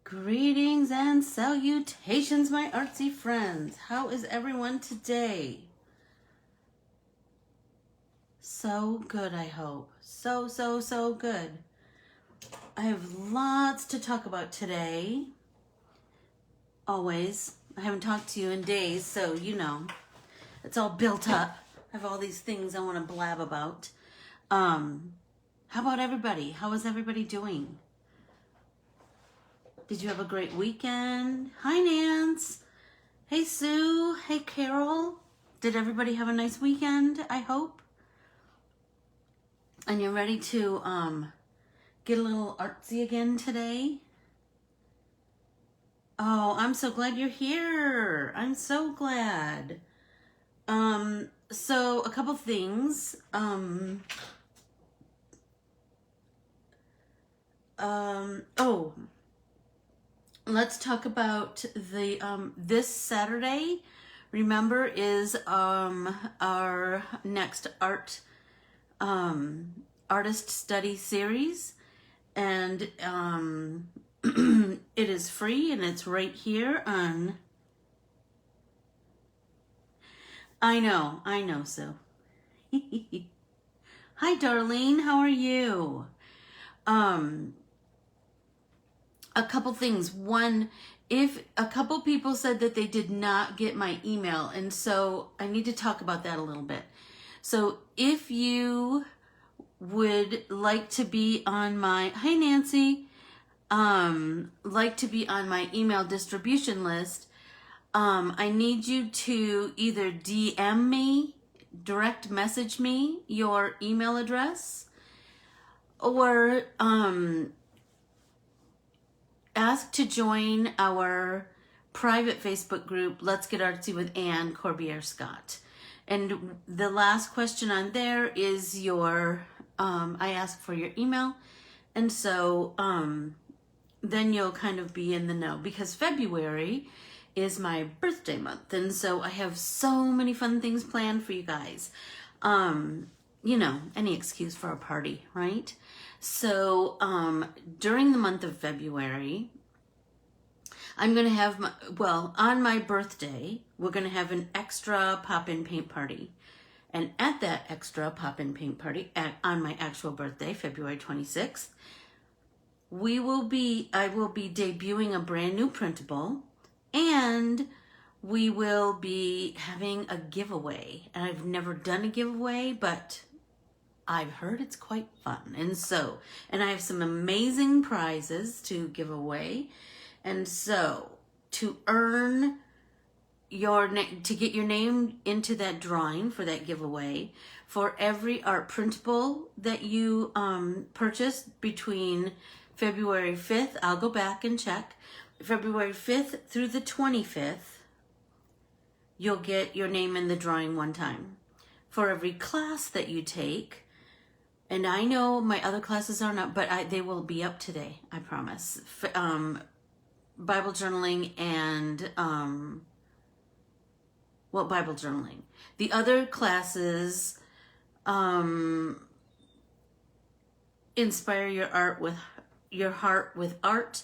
Greetings and salutations, my artsy friends. How is everyone today? So good, I hope. So good. I have lots to talk about today. Always. I haven't talked to you in days, so you know, it's all built up. I have all these things I want to blab about. How about everybody? How is everybody doing? Did you have a great weekend? Hi, Nance. Hey, Sue. Hey, Carol. Did everybody have a nice weekend, I hope? And you're ready to get a little artsy again today? Oh, I'm so glad you're here. I'm so glad. So a couple things. Let's talk about the this Saturday. Remember, is our next artist study series, and it is free, and it's right here on. I know, Sue. Hi, Darlene. How are you? A couple things. One, if a couple people said that they did not get my email, and so I need to talk about that a little bit. So if you would like to be on my, hi Nancy, like to be on my email distribution list, I need you to either DM me, direct message me your email address, or ask to join our private Facebook group, Let's Get Artsy with Anne Corbiere-Scott. And the last question on there is your, I ask for your email. And so then you'll kind of be in the know, because February is my birthday month. And so I have so many fun things planned for you guys. You know, any excuse for a party, right? So during the month of February, I'm going to have, on my birthday, we're going to have an extra pop-in paint party. And at that extra pop-in paint party, on my actual birthday, February 26th, I will be debuting a brand new printable, and we will be having a giveaway. And I've never done a giveaway, but I've heard it's quite fun. And I have some amazing prizes to give away. And so to earn to get your name into that drawing for that giveaway, for every art printable that you purchase between February 5th, I'll go back and check, February 5th through the 25th, you'll get your name in the drawing one time. For every class that you take, and I know my other classes are not, but they will be up today, I promise. Bible journaling and, Bible journaling. The other classes, Inspire Your Heart with Art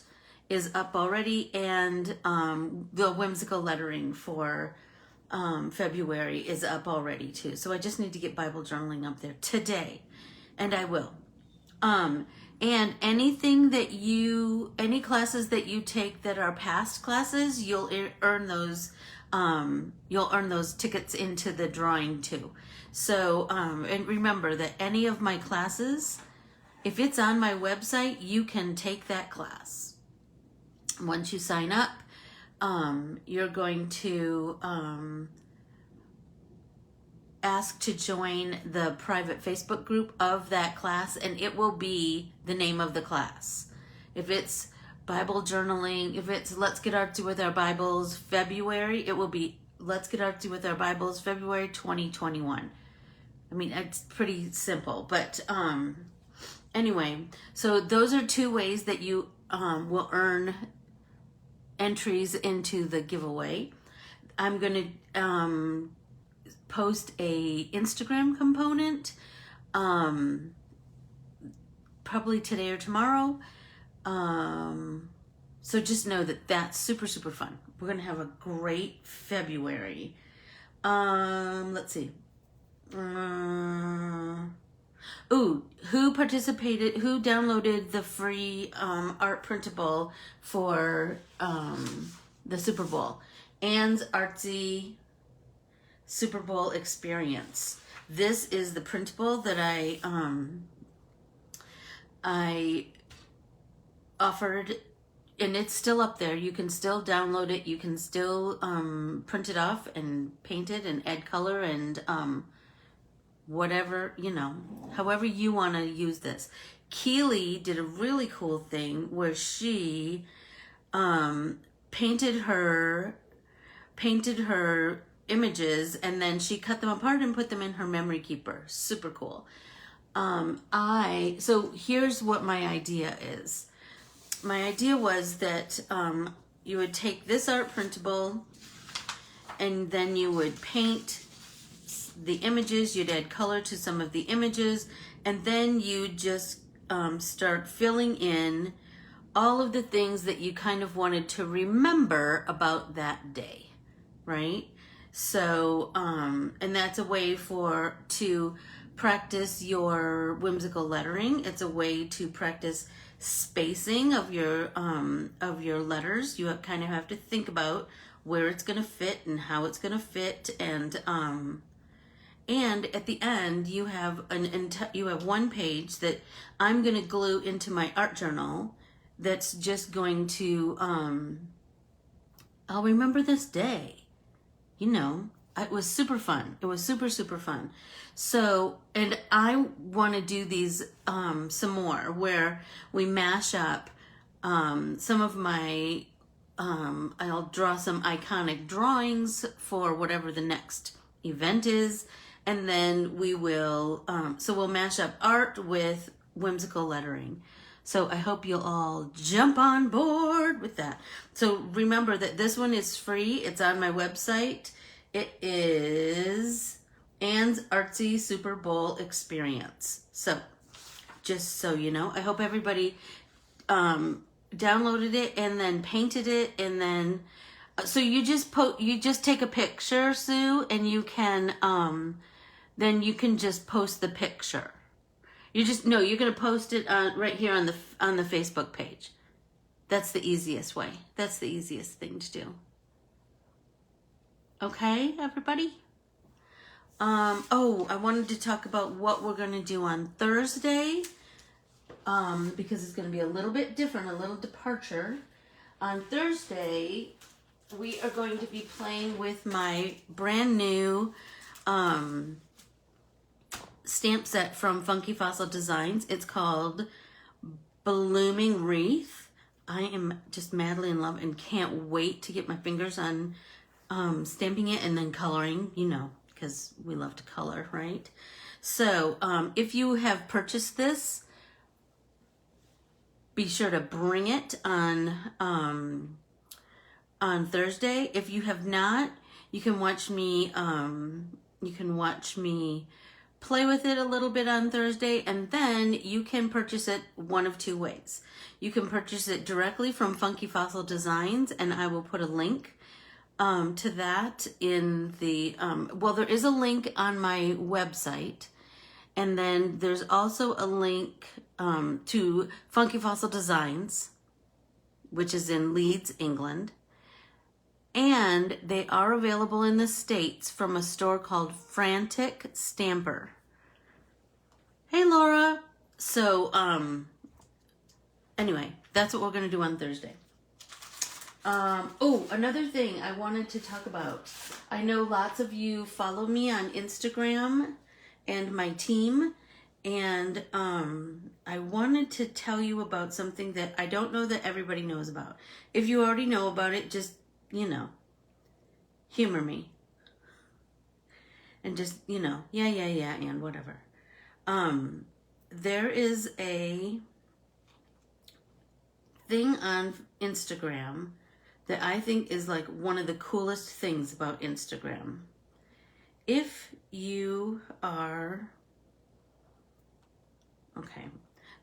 is up already, and the whimsical lettering for February is up already too. So I just need to get Bible journaling up there today, and I will. And any classes that you take that are past classes, you'll earn those tickets into the drawing too. So, and remember that any of my classes, if it's on my website, you can take that class. Once you sign up, you're going to ask to join the private Facebook group of that class, and it will be the name of the class. If it's Bible journaling, if it's Let's Get Artsy with Our Bibles February, it will be Let's Get Artsy with Our Bibles, February 2021. I mean, it's pretty simple, but anyway, so those are 2 ways that you will earn entries into the giveaway. I'm going to post a Instagram component probably today or tomorrow. So just know that that's super, super fun. We're going to have a great February. Let's see. Who downloaded the free art printable for the Super Bowl? Anne's Artsy Super Bowl experience. This is the printable that I offered, and it's still up there. You can still download it. You can still print it off and paint it and add color and whatever, however you want to use this. Keely did a really cool thing where she painted her images, and then she cut them apart and put them in her memory keeper. Super cool. So here's what my idea is. My idea was that you would take this art printable and then you would paint the images, you'd add color to some of the images, and then you just start filling in all of the things that you kind of wanted to remember about that day, right? So, and that's a way to practice your whimsical lettering. It's a way to practice spacing of your letters. You kind of have to think about where it's going to fit and how it's going to fit, and at the end you have one page that I'm going to glue into my art journal. That's just going to I'll remember this day. It was super fun. It was super, super fun. So, and I want to do these some more, where we mash up some of my, I'll draw some iconic drawings for whatever the next event is. And then we will, so we'll mash up art with whimsical lettering. So I hope you'll all jump on board with that. So remember that this one is free. It's on my website. It is Anne's Artsy Super Bowl Experience. So just so you know, I hope everybody downloaded it and then painted it, and then so you just take a picture, Sue, and you can then you can just post the picture. You're going to post it right here on the Facebook page. That's the easiest way. That's the easiest thing to do. Okay, everybody? I wanted to talk about what we're going to do on Thursday, because it's going to be a little bit different, a little departure. On Thursday, we are going to be playing with my brand new stamp set from Funky Fossil Designs. It's called Blooming Wreath. I am just madly in love and can't wait to get my fingers on stamping it and then coloring, because we love to color, right? So if you have purchased this, be sure to bring it on Thursday. If you have not, you can watch me play with it a little bit on Thursday, and then you can purchase it one of 2 ways. You can purchase it directly from Funky Fossil Designs, and I will put a link to that in the, there is a link on my website, and then there's also a link to Funky Fossil Designs, which is in Leeds, England. And they are available in the States from a store called Frantic Stamper. Hey, Laura. So, anyway, that's what we're going to do on Thursday. Another thing I wanted to talk about. I know lots of you follow me on Instagram and my team. And I wanted to tell you about something that I don't know that everybody knows about. If you already know about it, just, humor me. and just, you know, yeah, and whatever. There is a thing on Instagram that I think is like one of the coolest things about Instagram. If you are, okay,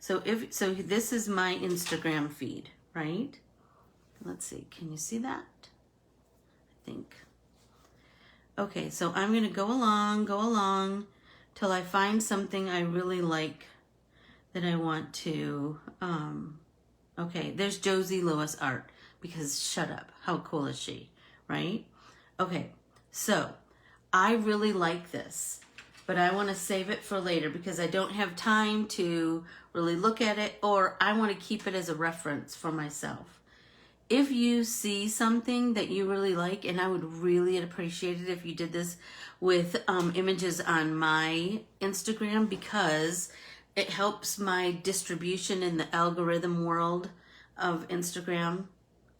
so this is my Instagram feed, right? Let's see, can you see that? I think. Okay, so I'm gonna go along till I find something I really like that I want to, okay, there's Josie Lewis art, because shut up, how cool is she, right? Okay, so I really like this, but I want to save it for later because I don't have time to really look at it, or I want to keep it as a reference for myself. If you see something that you really like, and I would really appreciate it if you did this with images on my Instagram, because it helps my distribution in the algorithm world of Instagram.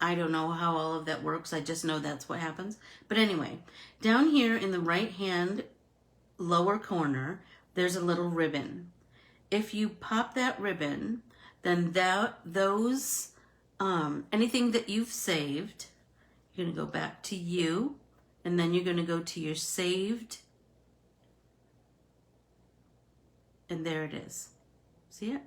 I don't know how all of that works. I just know that's what happens. But anyway, down here in the right hand lower corner, there's a little ribbon. If you pop that ribbon, then those anything that you've saved, you're going to go back to you, and then you're going to go to your saved, and there it is. See it?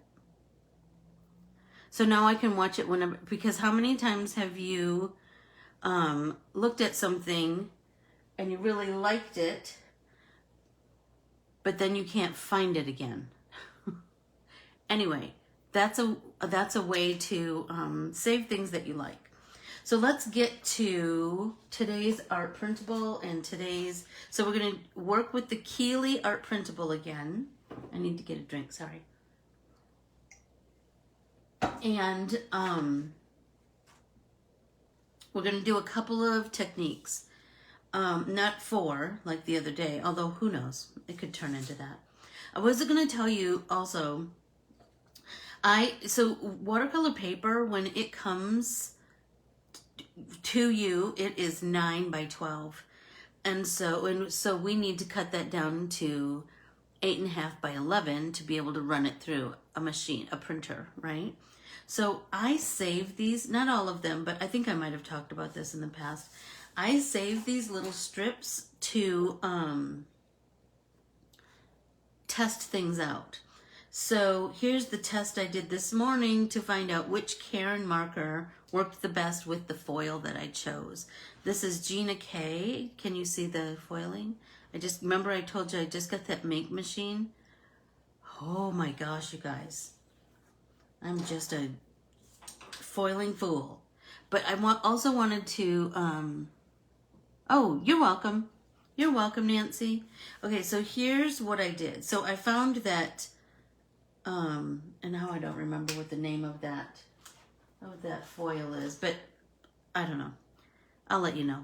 So now I can watch it whenever, because how many times have you looked at something and you really liked it, but then you can't find it again? Anyway, that's a way to save things that you like. So let's get to today's art printable and today's, so we're going to work with the Keely art printable again. I need to get a drink, sorry. And we're going to do a couple of techniques. Not 4 like the other day, although who knows, it could turn into that. I was going to tell you also, so watercolor paper, when it comes to you, it is 9 by 12. And so we need to cut that down to 8.5 by 11 to be able to run it through a machine, a printer, right? So I save these, not all of them, but I think I might have talked about this in the past. I save these little strips to test things out. So here's the test I did this morning to find out which Karen marker worked the best with the foil that I chose. This is Gina K. Can you see the foiling? Remember I told you I just got that make machine? Oh my gosh, you guys. I'm just a foiling fool. But I also wanted to, oh, you're welcome. You're welcome, Nancy. Okay, so here's what I did. So I found that, and now I don't remember what the name of that foil is, but I don't know. I'll let you know.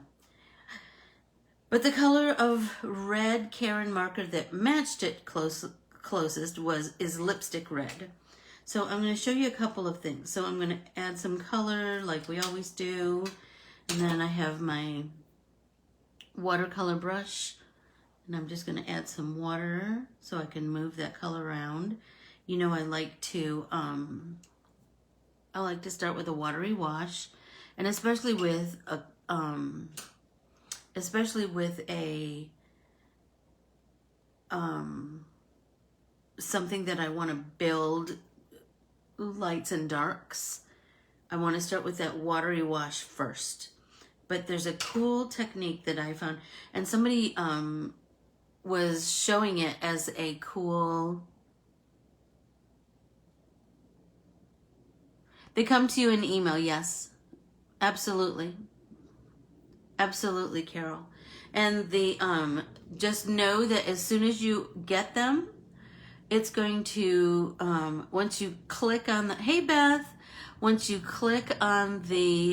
But the color of red Karen marker that matched it closest is lipstick red. So I'm going to show you a couple of things. So I'm going to add some color like we always do. And then I have my watercolor brush. And I'm just going to add some water so I can move that color around. You know, I like to start with a watery wash. And especially with a something that I want to build lights and darks, I want to start with that watery wash first. But there's a cool technique that I found, and somebody was showing it as a cool, they come to you in email, yes, absolutely. Absolutely, Carol. And the just know that as soon as you get them, it's going to once you click on the, hey Beth, once you click on the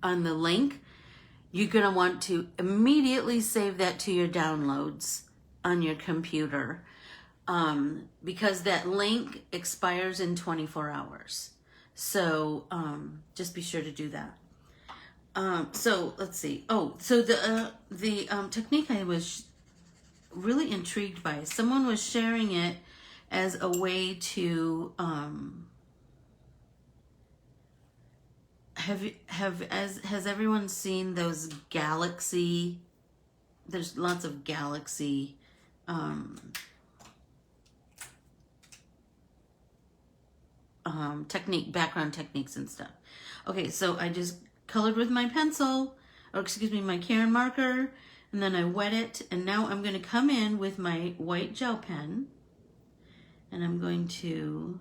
link, you're gonna want to immediately save that to your downloads on your computer, because that link expires in 24 hours. So just be sure to do that. So let's see. Oh, so the technique I was really intrigued by. Someone was sharing it as a way to has everyone seen those galaxy? There's lots of galaxy background techniques and stuff. Okay, so I just colored with my pencil, or excuse me, my Karen marker, and then I wet it, and now I'm going to come in with my white gel pen, and I'm going to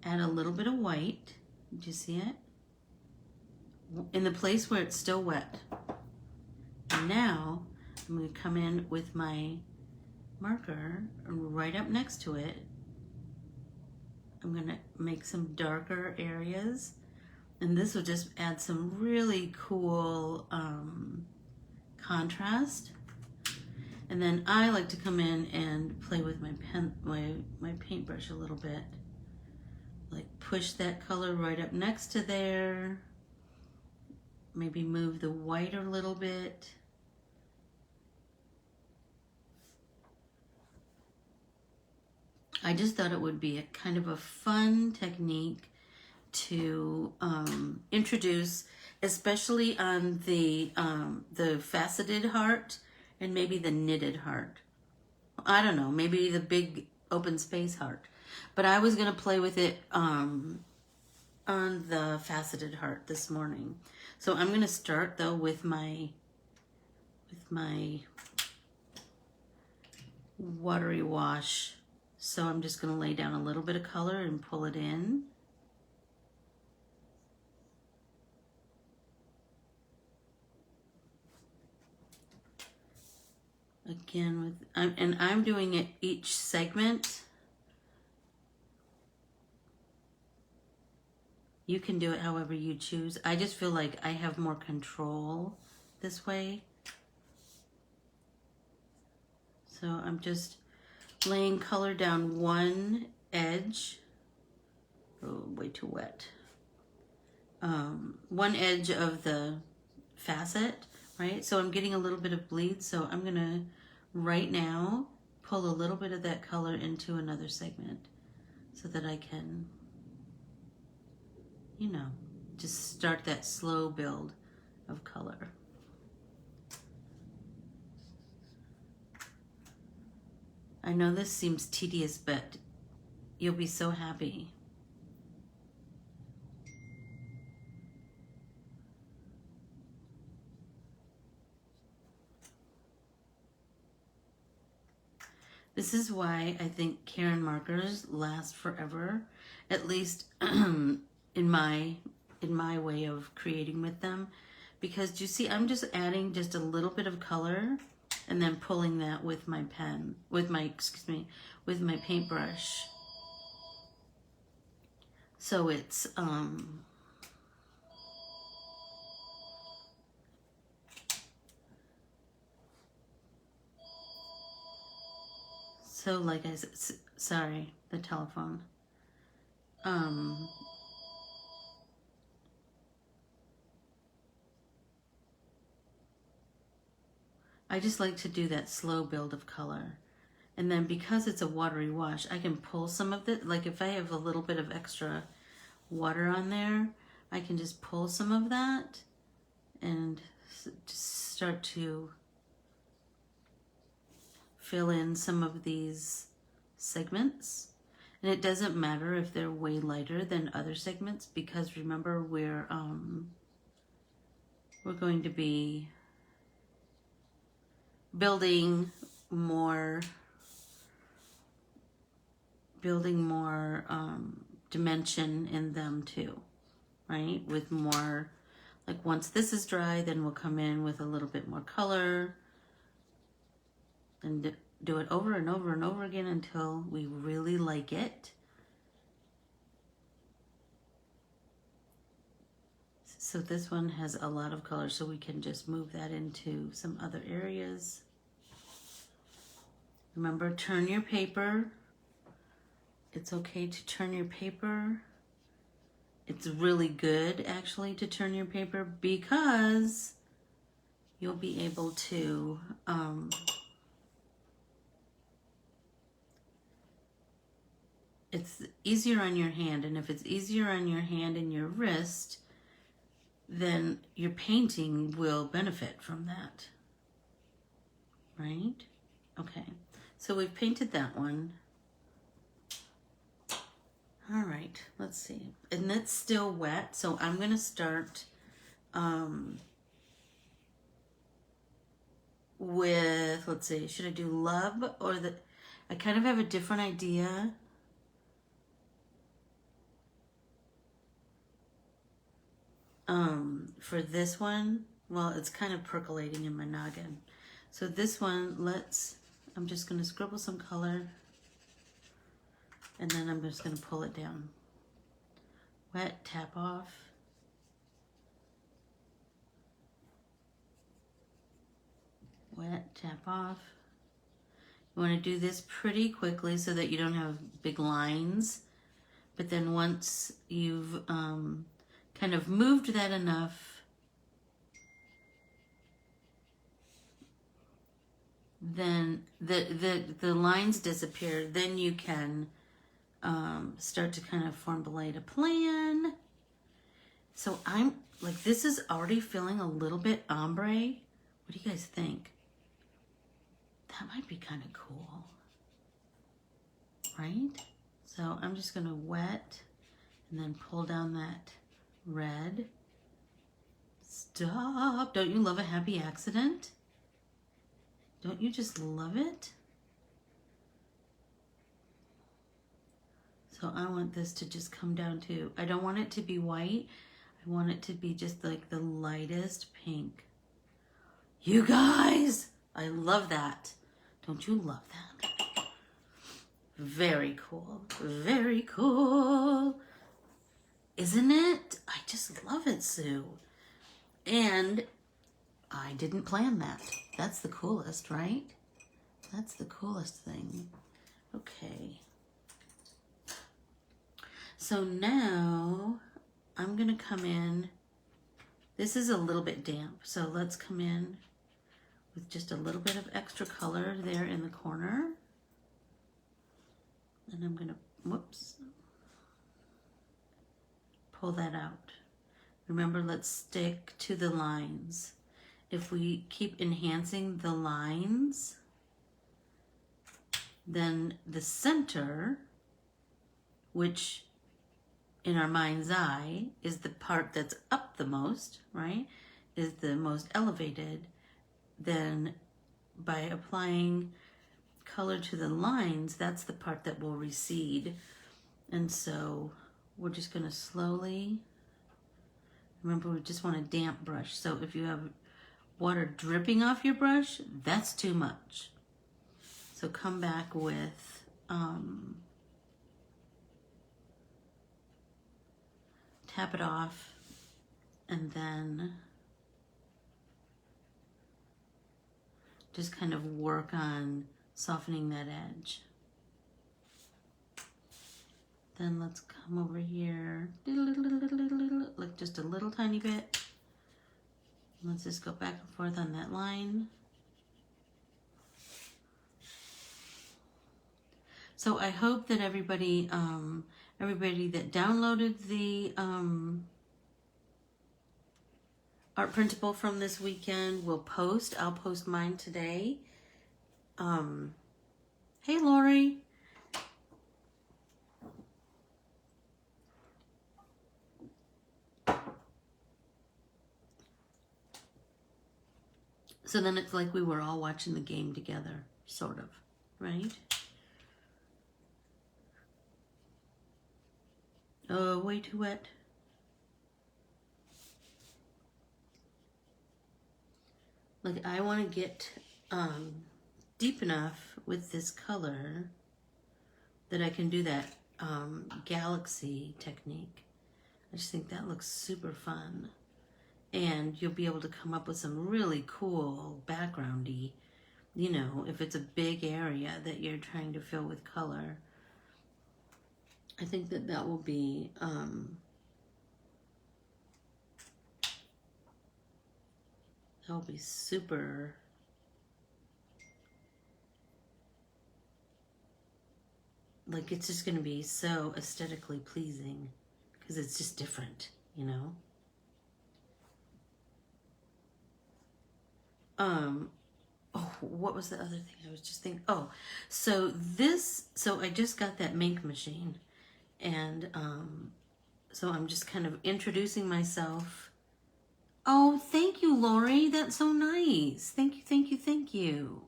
add a little bit of white. Do you see it? In the place where it's still wet. And now I'm going to come in with my marker right up next to it. I'm going to make some darker areas, and this will just add some really cool contrast. And then I like to come in and play with my paintbrush a little bit, like push that color right up next to there, maybe move the white a little bit. I just thought it would be a kind of a fun technique to introduce, especially on the faceted heart and maybe the knitted heart. I don't know, maybe the big open space heart. But I was going to play with it on the faceted heart this morning. So I'm going to start though with my watery wash. So I'm just going to lay down a little bit of color and pull it in. Again, I'm doing it each segment. You can do it however you choose. I just feel like I have more control this way. So I'm just laying color down one edge. Oh, way too wet. One edge of the facet, right? So I'm getting a little bit of bleed. So I'm gonna, right now, pull a little bit of that color into another segment so that I can, you know, just start that slow build of color. I know this seems tedious, but you'll be so happy. This is why I think Karen markers last forever, at least in my way of creating with them, because you see, I'm just adding just a little bit of color and then pulling that with my pen, with my paintbrush. So it's so like I said, sorry, the telephone. I just like to do that slow build of color. And then because it's a watery wash, I can pull some of it. Like if I have a little bit of extra water on there, I can just pull some of that and just start to fill in some of these segments. And it doesn't matter if they're way lighter than other segments, because remember we're going to be building more dimension in them too, right? With more, like once this is dry, then we'll come in with a little bit more color and do it over and over and over again until we really like it. So this one has a lot of color, so we can just move that into some other areas. Remember, turn your paper. It's okay to turn your paper. it's really good actually to turn your paper, because you'll be able to it's easier on your hand, and if it's easier on your hand and your wrist, then your painting will benefit from that, right? Okay, so we've painted that one. All right, let's see. And it's still wet, so I'm gonna start with, let's see, should I do Love or the, I kind of have a different idea. For this one, well, it's kind of percolating in my noggin. So this one, I'm just gonna scribble some color, and then I'm just gonna pull it down. Wet, tap off. Wet, tap off. You wanna do this pretty quickly so that you don't have big lines. But then once you've kind of moved that enough, then the lines disappear. Then you can start to kind of formulate a plan. So I'm like, this is already feeling a little bit ombre. What do you guys think? That might be kind of cool, right? So I'm just gonna wet and then pull down that red. Stop! Don't you love a happy accident? Don't you just love it? So I want this to just come down to, I don't want it to be white. I want it to be just like the lightest pink. You guys, I love that. Don't you love that? Very cool. Very cool. Isn't it? I just love it, Sue. And I didn't plan that. That's the coolest, right? That's the coolest thing. Okay. So now I'm gonna come in. This is a little bit damp, so let's come in with just a little bit of extra color there in the corner. And I'm gonna, whoops, pull that out. Remember, let's stick to the lines. If we keep enhancing the lines, then the center, which in our mind's eye is the part that's up the most, right, is the most elevated, then by applying color to the lines, that's the part that will recede. And so we're just going to slowly, remember, we just want a damp brush. So if you have water dripping off your brush, that's too much. So come back with tap it off, and then just kind of work on softening that edge. Then let's come over here, like just a little tiny bit. Let's just go back and forth on that line. So I hope that everybody that downloaded the art printable from this weekend will post. I'll post mine today. Hey, Lori. So then it's like we were all watching the game together, sort of, right? Oh, way too wet. Like, I want to get deep enough with this color that I can do that galaxy technique. I just think that looks super fun. And you'll be able to come up with some really cool backgroundy, you know, if it's a big area that you're trying to fill with color. I think that that will be That'll be super. Like, it's just going to be so aesthetically pleasing because it's just different, you know? Oh, what was the other thing I was just thinking? Oh, so I just got that mink machine, and so I'm just kind of introducing myself. Oh, thank you, Lori. That's so nice. Thank you, thank you, thank you.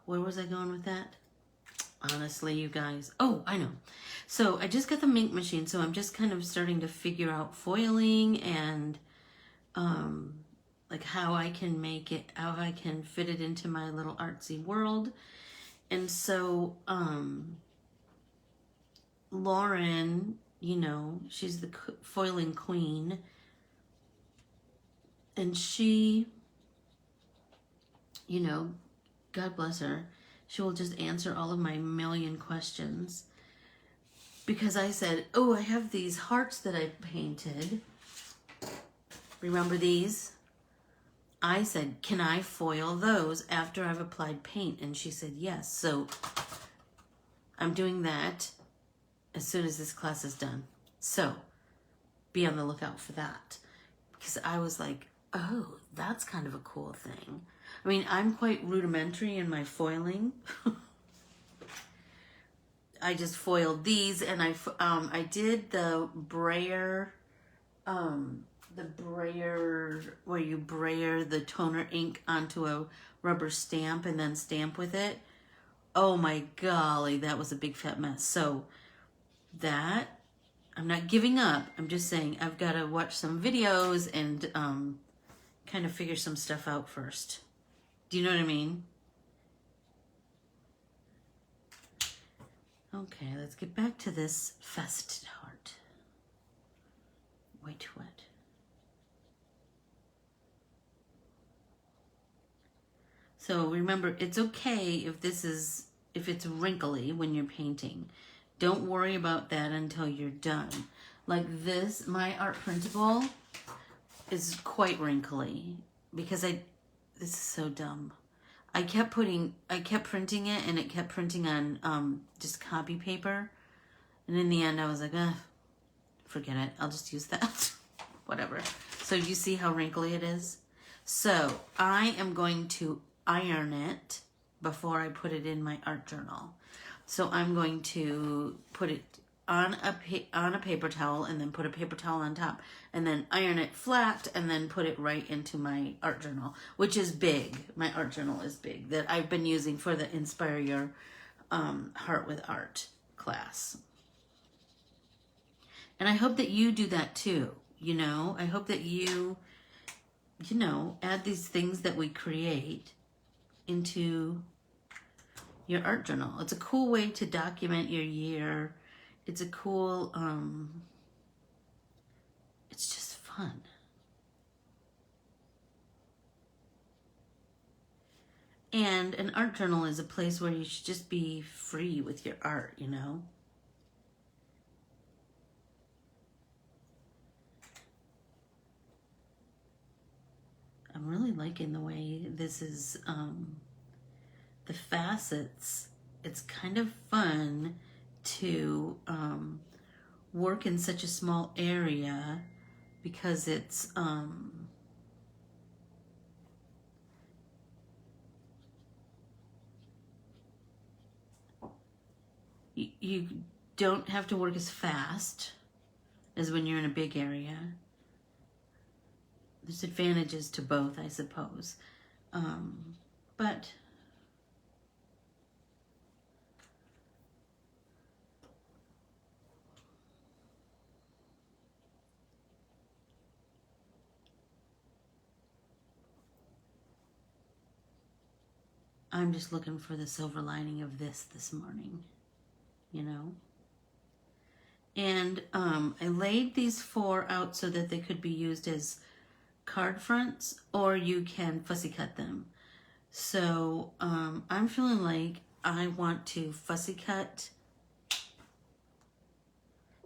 Where was I going with that? Honestly, you guys. Oh, I know. So I just got the mink machine, so I'm just kind of starting to figure out foiling and like how I can make it, how I can fit it into my little artsy world. And so Lauren, you know, she's the foiling queen, and she, you know, God bless her, she will just answer all of my million questions. Because I said, oh, I have these hearts that I painted. Remember these? I said, can I foil those after I've applied paint? And she said, yes. So I'm doing that as soon as this class is done. So be on the lookout for that. Because I was like, oh, that's kind of a cool thing. I mean, I'm quite rudimentary in my foiling. I just foiled these, and I did the brayer, where you brayer the toner ink onto a rubber stamp and then stamp with it. Oh my golly, that was a big fat mess. So that, I'm not giving up. I'm just saying I've got to watch some videos and kind of figure some stuff out first. Do you know what I mean? Okay, let's get back to this faceted heart. Way too wet. So remember, it's okay if it's wrinkly when you're painting. Don't worry about that until you're done. Like this, my art printable is quite wrinkly because this is so dumb. I kept printing it, and it kept printing on just copy paper. And in the end, I was like, forget it. I'll just use that. Whatever. So you see how wrinkly it is? So I am going to iron it before I put it in my art journal. So I'm going to put it on a paper towel, and then put a paper towel on top, and then iron it flat, and then put it right into my art journal, which is big. My art journal is big, that I've been using for the Inspire Your Heart with Art class. And I hope that you do that too, you know? I hope that you add these things that we create into your art journal. It's a cool way to document your year. It's a cool, it's just fun. And an art journal is a place where you should just be free with your art, you know? I'm really liking the way this is, the facets. It's kind of fun to work in such a small area because it's you don't have to work as fast as when you're in a big area. There's advantages to both, I suppose, but I'm just looking for the silver lining of this morning, you know? And I laid these 4 out so that they could be used as card fronts, or you can fussy cut them. So I'm feeling like I want to fussy cut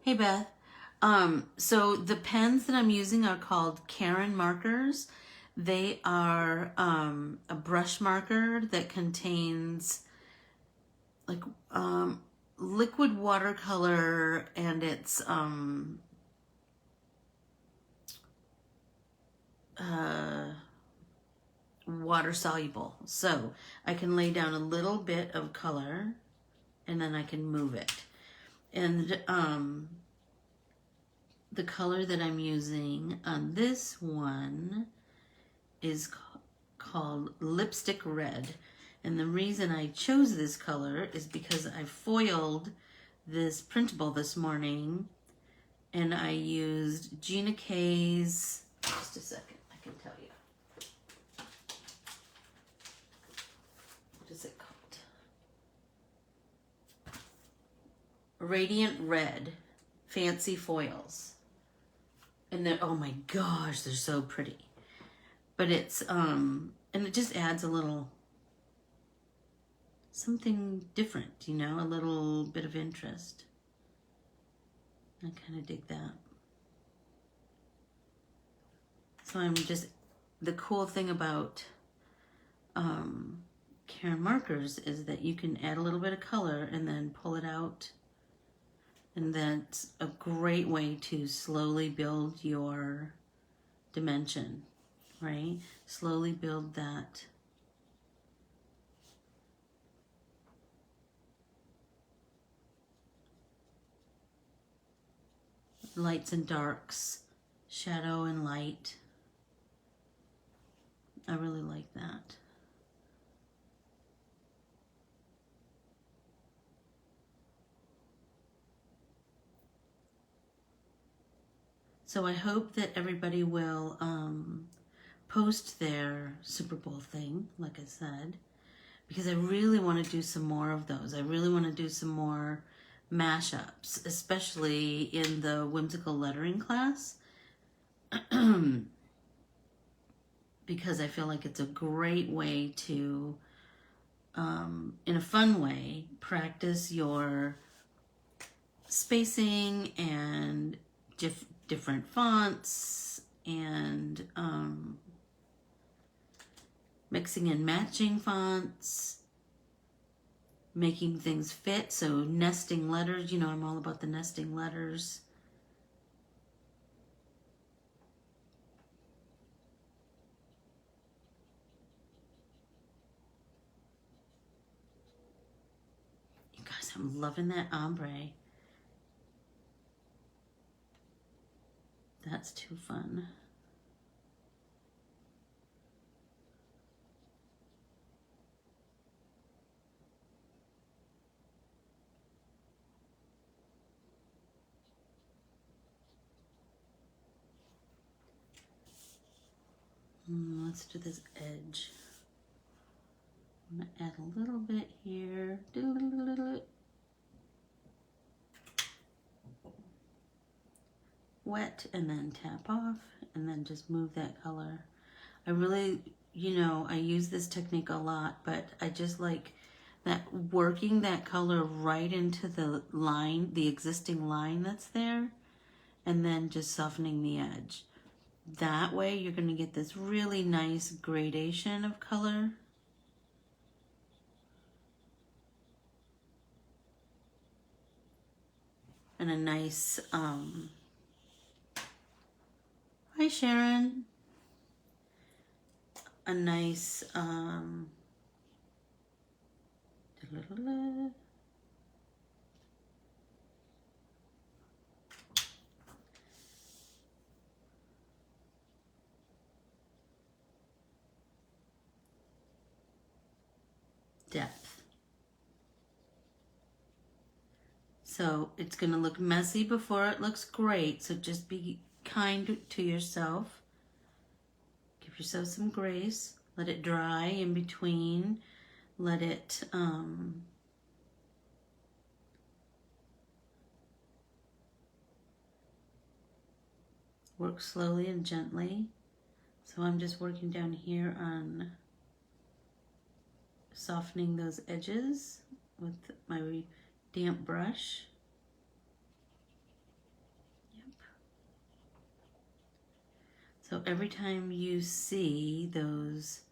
Hey Beth. So the pens that I'm using are called Karen markers. They are a brush marker that contains like liquid watercolor, and it's water soluble. So I can lay down a little bit of color and then I can move it. And the color that I'm using on this one is called Lipstick Red. And the reason I chose this color is because I foiled this printable this morning, and I used Gina K's, just a second, I can tell you. What is it called? Radiant Red Fancy Foils. And they're, oh my gosh, they're so pretty. But it's, and it just adds a little, something different, you know, a little bit of interest. I kind of dig that. So I'm just, the cool thing about Karen markers is that you can add a little bit of color and then pull it out. And that's a great way to slowly build your dimension, right? Slowly build that lights and darks, shadow and light. I really like that. So I hope that everybody will post their Super Bowl thing, like I said, because I really want to do some more of those. I really want to do some more mashups, especially in the whimsical lettering class, because I feel like it's a great way to, in a fun way, practice your spacing and different fonts and mixing and matching fonts, making things fit, so nesting letters, you know, I'm all about the nesting letters. You guys, I'm loving that ombre. That's too fun. Let's do this edge. I'm gonna add a little bit here. Wet and then tap off and then just move that color. I really, you know, I use this technique a lot, but I just like that, working that color right into the line, the existing line that's there, and then just softening the edge. That way you're going to get this really nice gradation of color. And a nice, hi Sharon. A nice, depth. So it's going to look messy before it looks great. So just be kind to yourself. Give yourself some grace. Let it dry in between. Let it work slowly and gently. So I'm just working down here on softening those edges with my damp brush. So every time you see those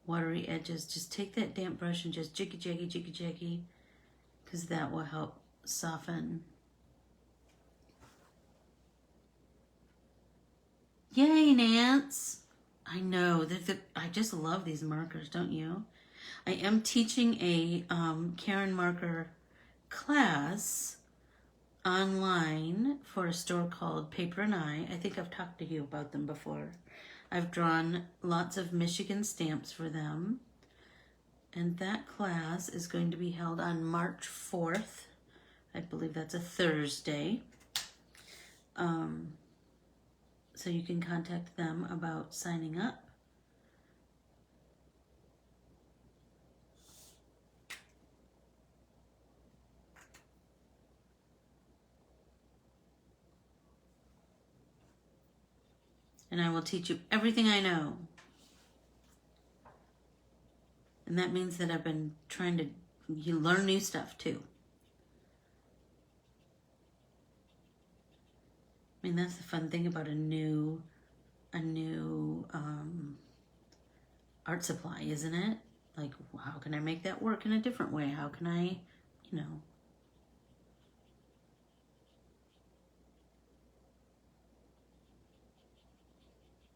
watery edges, just take that damp brush and just jiggy, jiggy, jiggy, jiggy, because that will help soften. Yay, Nance! I know, I just love these markers, don't you? I am teaching a Karen marker class online for a store called Paper and I think I've talked to you about them before. I've drawn lots of Michigan stamps for them. And that class is going to be held on March 4th. I believe that's a Thursday. So you can contact them about signing up. And I will teach you everything I know. And that means that I've been trying to learn new stuff too. I mean, that's the fun thing about a new art supply, isn't it? Like, how can I make that work in a different way? How can I,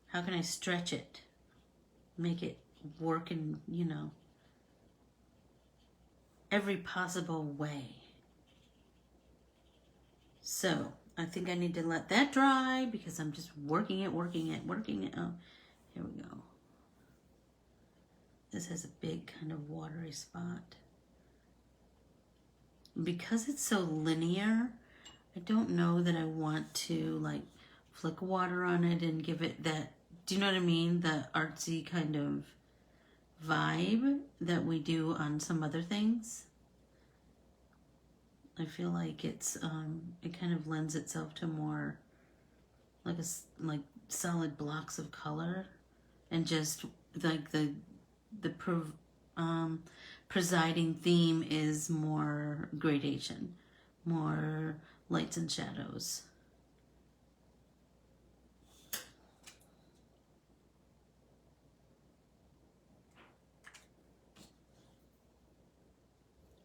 how can I stretch it, make it work in, every possible way. So I think I need to let that dry because I'm just working it. Oh, here we go. This has a big kind of watery spot. Because it's so linear, I don't know that I want to like flick water on it and give it that, do you know what I mean? The artsy kind of vibe that we do on some other things. I feel like it's it kind of lends itself to more like solid blocks of color, and just like the presiding theme is more gradation, more lights and shadows.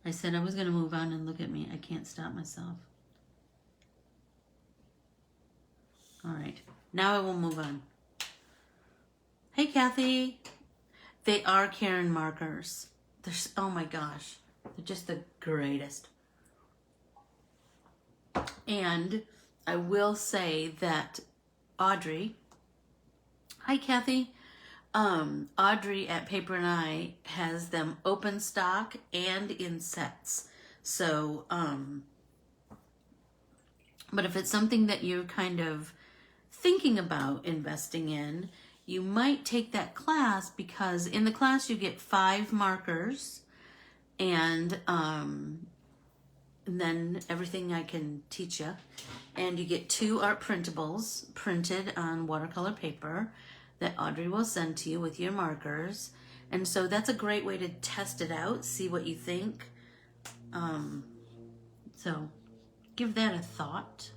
I said I was going to move on, and look at me. I can't stop myself. All right. Now I will move on. Hey, Kathy. They are Karen markers. They're, oh my gosh. They're just the greatest. And I will say that Audrey, hi, Kathy. Audrey at Paper and I has them open stock and in sets. So, but if it's something that you're kind of thinking about investing in, you might take that class, because in the class you get 5 markers and then everything I can teach you. And you get 2 art printables printed on watercolor paper that Audrey will send to you with your markers. And so that's a great way to test it out, see what you think. So give that a thought.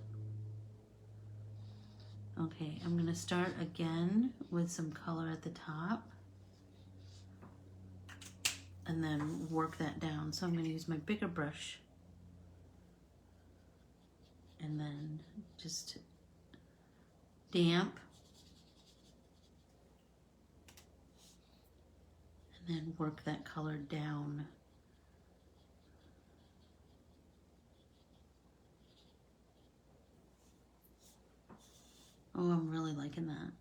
Okay, I'm gonna start again with some color at the top and then work that down. So I'm gonna use my bigger brush and then just damp, and then work that color down. Oh, I'm really liking that.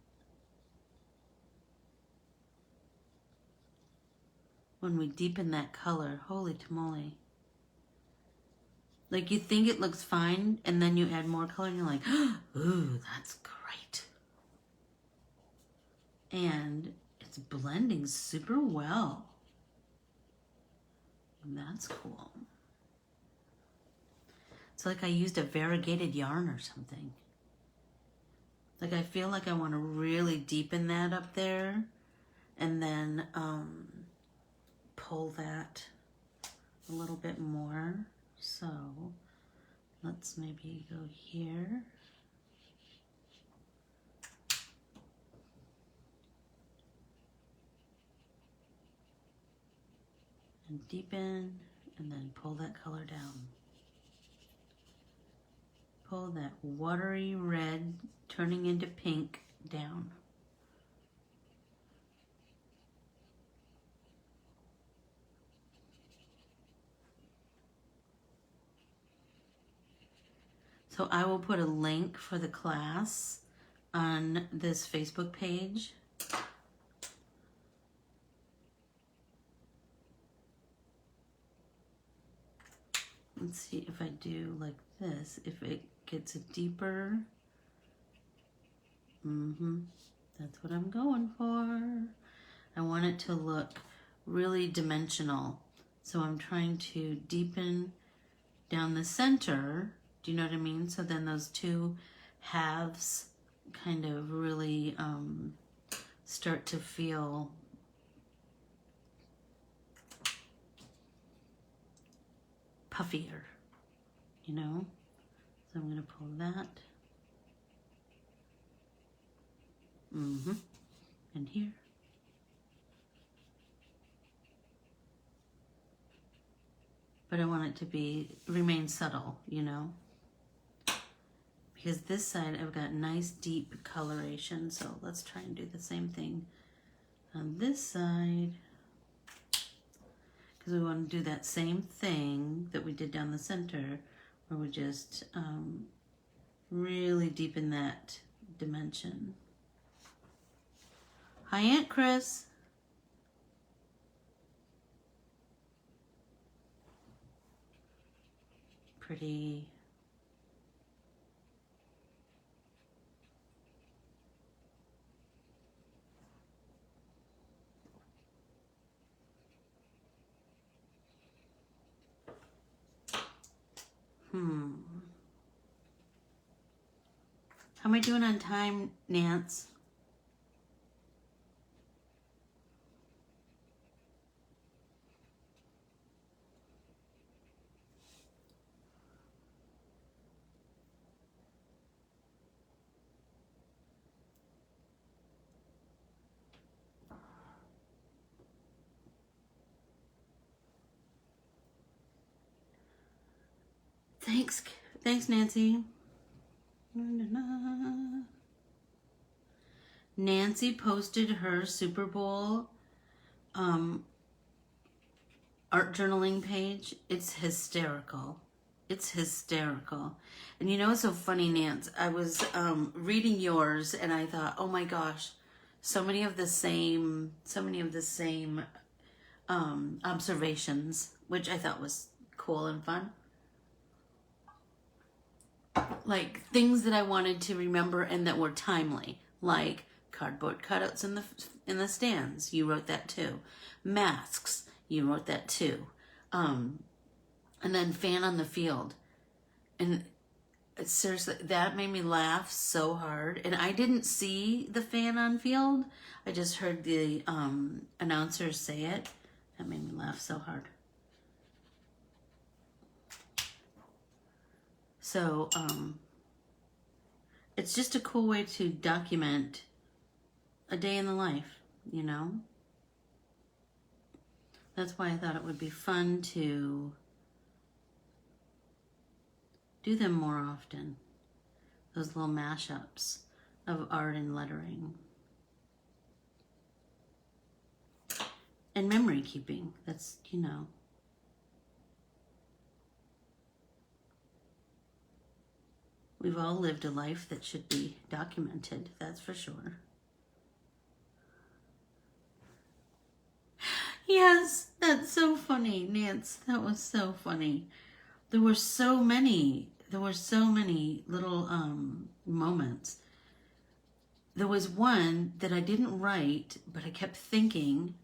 When we deepen that color, holy tamale. Like, you think it looks fine, and then you add more color and you're like, ooh, that's great. And it's blending super well. That's cool. It's like I used a variegated yarn or something. Like, I feel like I want to really deepen that up there and then pull that a little bit more. So let's maybe go here. and deepen, and then pull that color down. Pull that watery red turning into pink down. So I will put a link for the class on this Facebook page. Let's see if I do like this, if it gets a deeper. That's what I'm going for. I want it to look really dimensional. So I'm trying to deepen down the center. Do you know what I mean? So then those two halves kind of really start to feel puffier, you know? So I'm gonna pull that. And here. But I want it to remain subtle, you know? Because this side I've got nice deep coloration, so let's try and do the same thing on this side. Because we want to do that same thing that we did down the center, where we just really deepen that dimension. Hi, Aunt Chris. Pretty. How am I doing on time, Nance? Thanks, Nancy. Nancy posted her Super Bowl art journaling page. It's hysterical. It's hysterical. And you know what's so funny, Nance? I was reading yours and I thought, oh my gosh, so many of the same observations, which I thought was cool and fun. Like things that I wanted to remember and that were timely, like cardboard cutouts in the stands. You wrote that too. Masks. You wrote that too. And then fan on the field. And seriously, that made me laugh so hard. And I didn't see the fan on field. I just heard the announcers say it. That made me laugh so hard. So, it's just a cool way to document a day in the life, you know? That's why I thought it would be fun to do them more often. Those little mashups of art and lettering. And memory keeping, that's, you know. We've all lived a life that should be documented, that's for sure. Yes, that's so funny, Nance. That was so funny. There were so many little moments. There was one that I didn't write, but I kept thinking,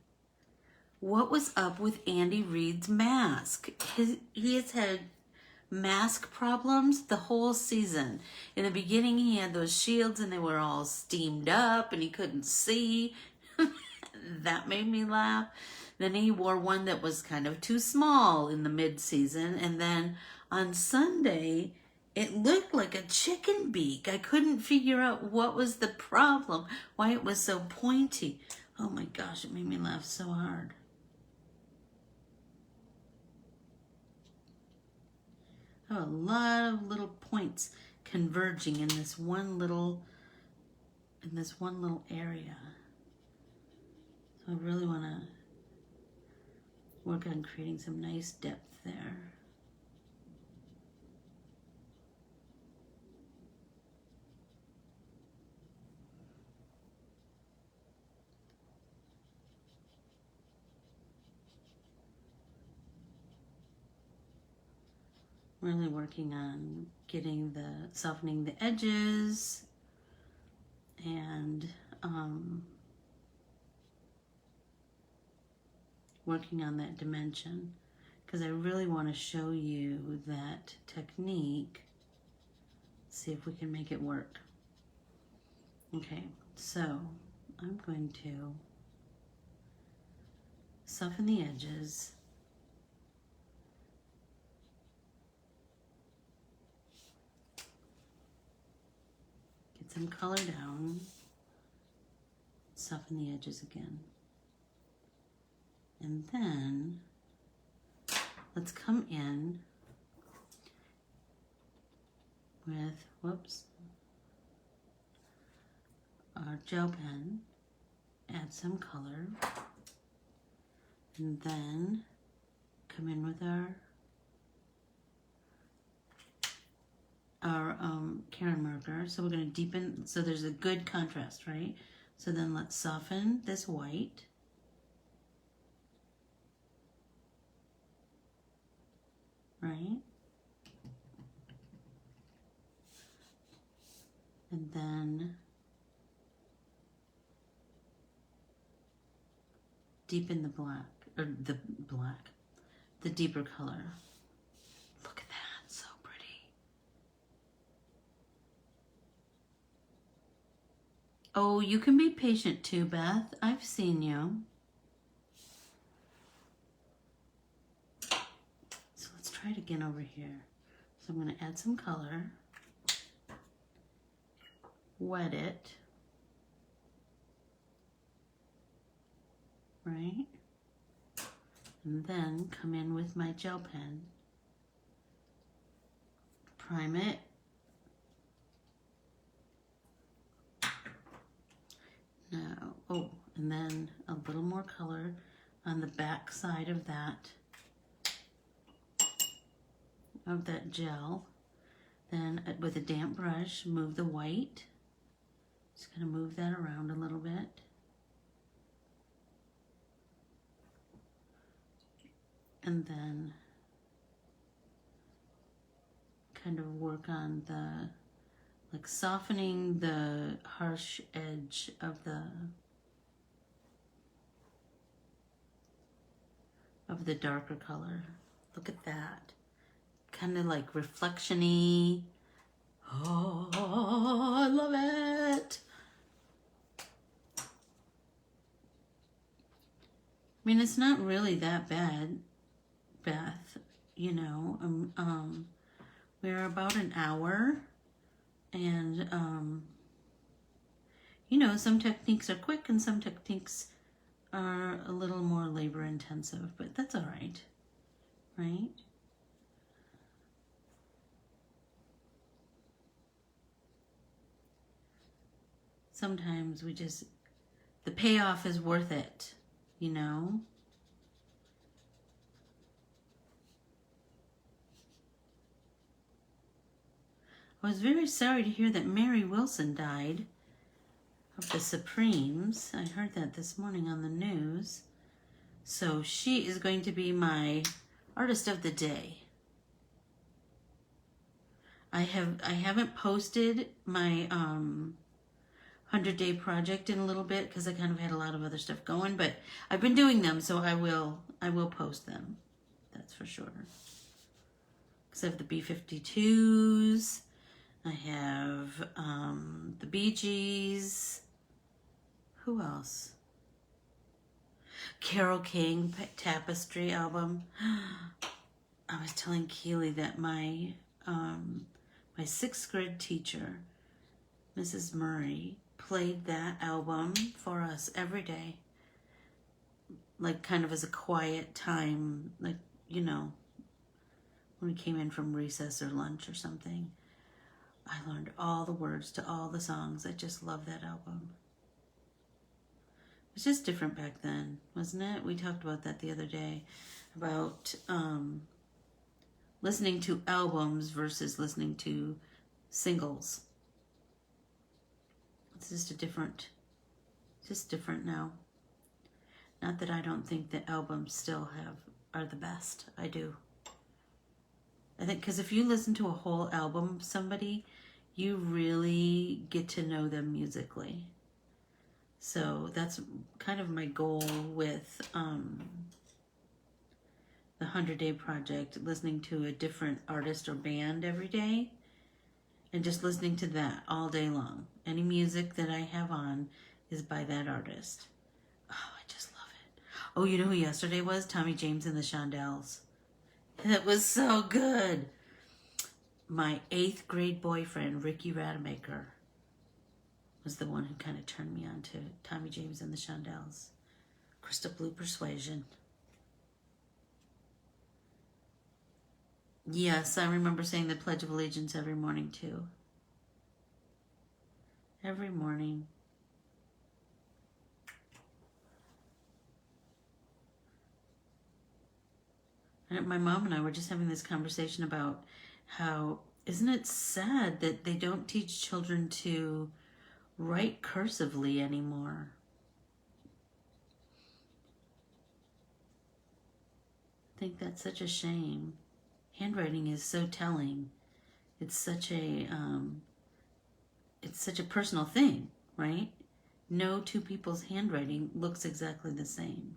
what was up with Andy Reid's mask? He has had mask problems the whole season. In the beginning, he had those shields and they were all steamed up and he couldn't see. That made me laugh. Then he wore one that was kind of too small in the mid-season. And then on Sunday, it looked like a chicken beak. I couldn't figure out what was the problem, why it was so pointy. Oh my gosh, it made me laugh so hard. Oh, a lot of little points converging in this one little area. So I really want to work on creating some nice depth there. Really working on softening the edges and working on that dimension, because I really want to show you that technique. See if we can make it work. Okay, so I'm going to soften the edges. Get some color down. Soften the edges again. And then let's come in with, our gel pen, add some color, and then come in with our Karen marker. So we're going to deepen, so there's a good contrast, right? So then let's soften this white. Right? And then deepen the black, or the deeper color. Look at that, so pretty. Oh, you can be patient too, Beth. I've seen you. So let's try it again over here. So I'm going to add some color, wet it, right? And then come in with my gel pen, prime it, now, and then a little more color on the back side of that gel. Then with a damp brush, move the white. Just gonna move that around a little bit. And then kind of work on softening the harsh edge of the darker color. Look at that. Kind of like reflection-y. Oh, I love it. I mean, it's not really that bad, Beth. You know, we're about an hour, and you know, some techniques are quick and some techniques are a little more labor intensive, but that's all right, right? Sometimes the payoff is worth it, you know? I was very sorry to hear that Mary Wilson died of the Supremes. I heard that this morning on the news. So she is going to be my artist of the day. I haven't posted my 100-day project in a little bit because I kind of had a lot of other stuff going, but I've been doing them, so I will post them. That's for sure. Because I have the B-52s. I have the Bee Gees. Who else? Carole King Tapestry album. I was telling Keely that my 6th grade teacher, Mrs. Murray, played that album for us every day. Like kind of as a quiet time, like, you know, when we came in from recess or lunch or something. I learned all the words to all the songs. I just love that album. It was just different back then, wasn't it? We talked about that the other day, about listening to albums versus listening to singles. It's just different now. Not that I don't think that albums still are the best. I do. I think because if you listen to a whole album of somebody, you really get to know them musically. So that's kind of my goal with the 100-Day Project, listening to a different artist or band every day and just listening to that all day long. Any music that I have on is by that artist. Oh, I just love it. Oh, you know who yesterday was? Tommy James and the Shondells. It was so good. My 8th grade boyfriend, Ricky Rademacher, was the one who kind of turned me on to Tommy James and the Shondells. Crystal Blue Persuasion. Yes, I remember saying the Pledge of Allegiance every morning too. Every morning. And my mom and I were just having this conversation about how, isn't it sad that they don't teach children to write cursively anymore? I think that's such a shame. Handwriting is so telling. It's such a personal thing, right? No two people's handwriting looks exactly the same.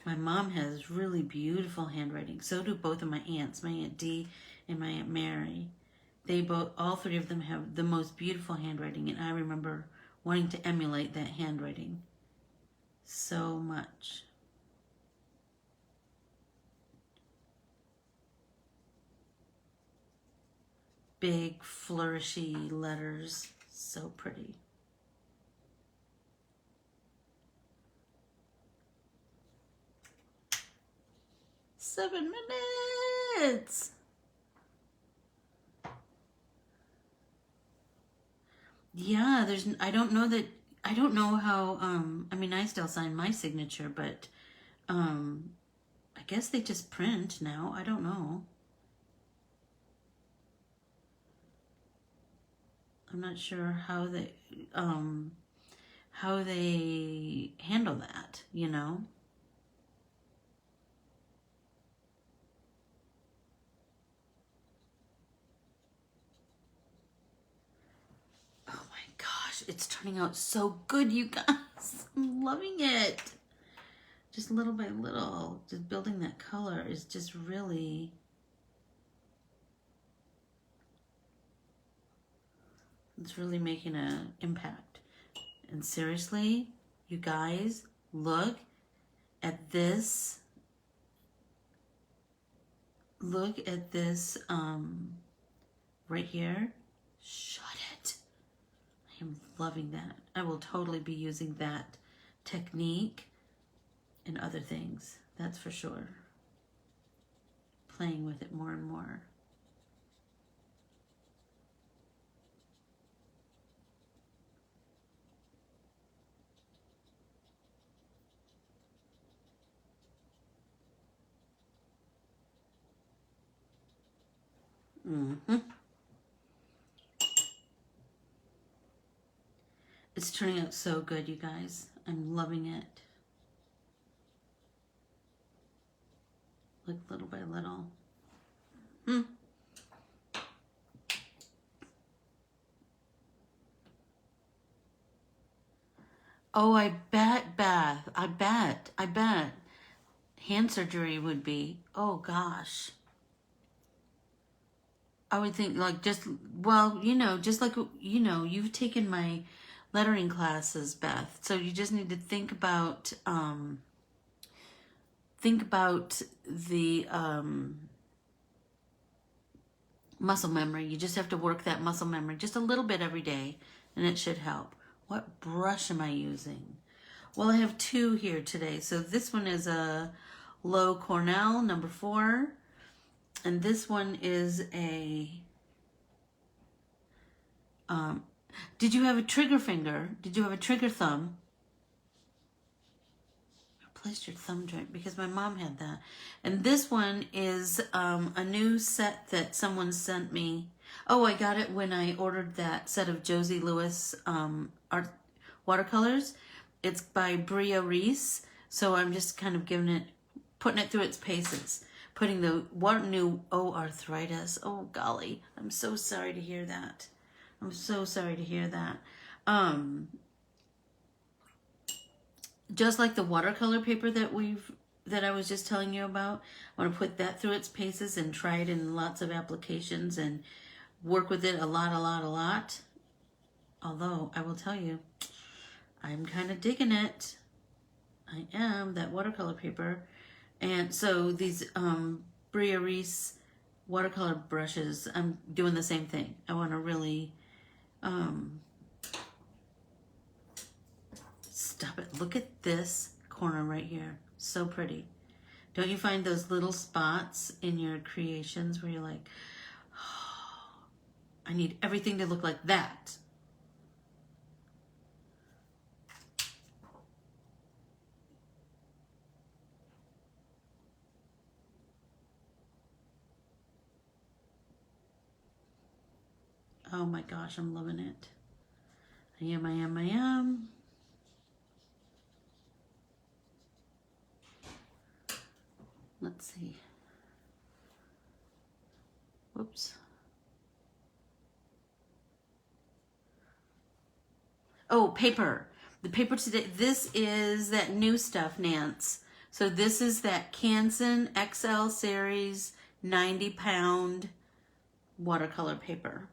My mom has really beautiful handwriting. So do both of my aunts, my Aunt Dee and my Aunt Mary. All three of them have the most beautiful handwriting, and I remember wanting to emulate that handwriting so much. Big, flourishy letters, so pretty. Seven minutes. Yeah, I don't know how, I mean, I still sign my signature, but, I guess they just print now. I don't know. I'm not sure how they handle that, you know? Oh my gosh, it's turning out so good, you guys. I'm loving it. Just little by little, just building that color is just really... It's really making an impact. And seriously, you guys, look at this. Look at this right here. Shut it. I am loving that. I will totally be using that technique in other things. That's for sure. Playing with it more and more. It's turning out so good, you guys. I'm loving it. Look, little by little. Oh, I bet, Beth. I bet. Hand surgery would be, oh gosh. I would think like just, well, you know, just like, you know, you've taken my lettering classes, Beth. So you just need to think about the muscle memory. You just have to work that muscle memory just a little bit every day, and it should help. What brush am I using? Well, I have two here today. So this one is a Low Cornell number 4. And this one is a, did you have a trigger finger? Did you have a trigger thumb? Placed your thumb joint, because my mom had that. And this one is a new set that someone sent me. Oh, I got it when I ordered that set of Josie Lewis art watercolors. It's by Wreath. So I'm just kind of putting it through its paces. Putting the new, arthritis. Oh, golly. I'm so sorry to hear that. I'm so sorry to hear that. Just like the watercolor paper that I was just telling you about, I want to put that through its paces and try it in lots of applications and work with it a lot. Although, I will tell you, I'm kind of digging it. I am, that watercolor paper. And so these Wreath watercolor brushes, I'm doing the same thing. I want to really stop it. Look at this corner right here. So pretty. Don't you find those little spots in your creations where you're like, oh, I need everything to look like that? Oh my gosh, I'm loving it. I am. Let's see. Whoops. Oh, paper. The paper today, this is that new stuff, Nance. So this is that Canson XL Series 90-pound watercolor paper.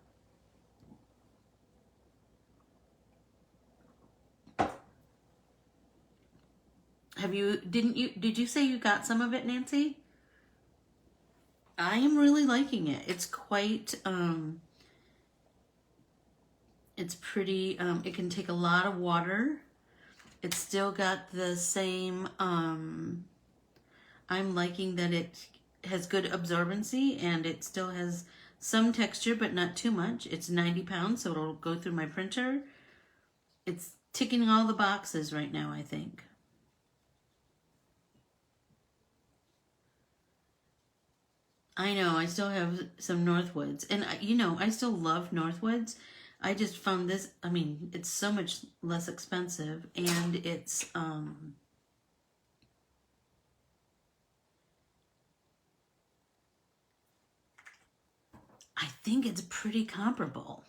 Did you say you got some of it, Nancy? I am really liking it. It's quite, it's pretty, it can take a lot of water. It's still got the same, I'm liking that it has good absorbency and it still has some texture, but not too much. It's 90 pounds, so it'll go through my printer. It's ticking all the boxes right now, I think. I know, I still have some Northwoods. And, I still love Northwoods. I just found this, it's so much less expensive. And it's, I think it's pretty comparable,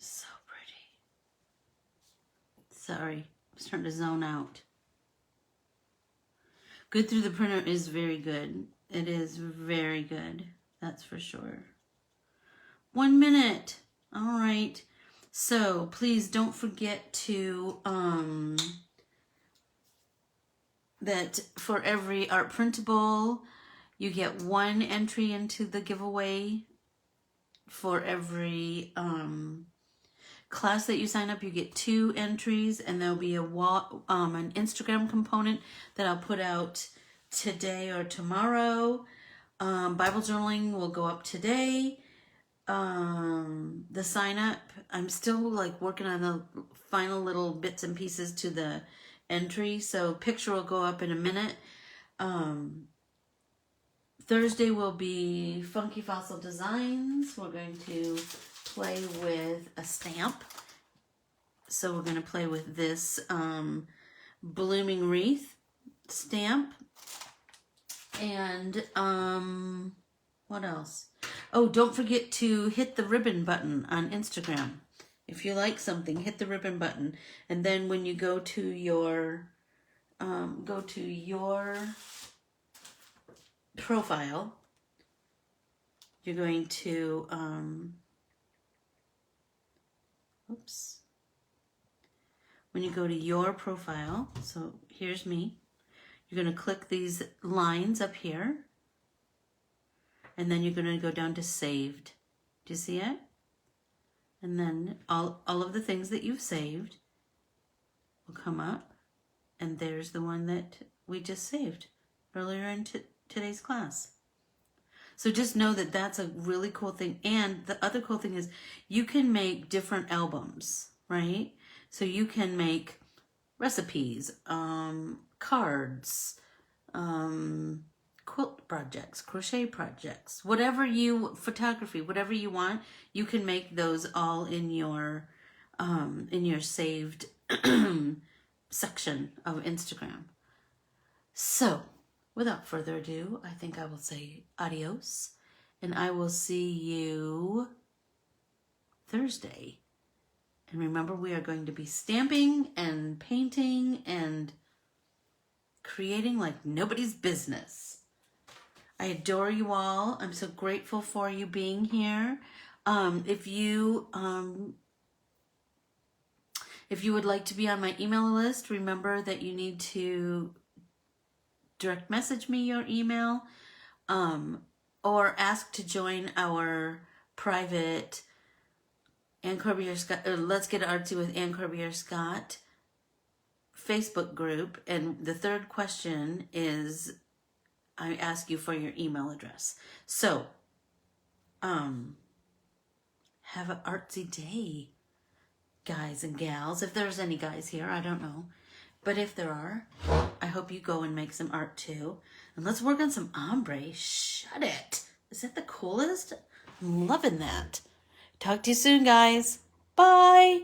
So pretty. Sorry, I'm starting to zone out. Good through the printer is very good. It is very good. That's for sure. 1 minute. All right. So please don't forget to, that for every art printable, you get 1 entry into the giveaway. For every class that you sign up, you get 2 entries, and there'll be an Instagram component that I'll put out today or tomorrow. Bible journaling will go up today. The sign up, I'm still working on the final little bits and pieces to the entry, so picture will go up in a minute. Thursday will be Funky Fossil Designs. We're going to play with a stamp. So we're going to play with this Blooming Wreath stamp. And what else? Oh, don't forget to hit the ribbon button on Instagram. If you like something, hit the ribbon button. And then when you go to your go to your profile, you're going to, oops. When you go to your profile, so here's me, you're going to click these lines up here, and then you're going to go down to saved. Do you see it? And then all of the things that you've saved will come up, and there's the one that we just saved earlier in today's class. So just know that that's a really cool thing. And the other cool thing is you can make different albums, right? So you can make recipes, cards, quilt projects, crochet projects, photography, whatever you want, you can make those all in your saved section of Instagram. So, without further ado, I think I will say adios, and I will see you Thursday. And remember, we are going to be stamping and painting and creating like nobody's business. I adore you all. I'm so grateful for you being here. If you would like to be on my email list, remember that you need to direct message me your email, or ask to join our private Ann Corbiere-Scott, Let's Get Artsy with Ann Corbiere-Scott Facebook group. And the third question is, I ask you for your email address. So, have an artsy day, guys and gals. If there's any guys here, I don't know. But if there are, I hope you go and make some art too. And let's work on some ombre. Shut it. Is that the coolest? I'm loving that. Talk to you soon, guys. Bye.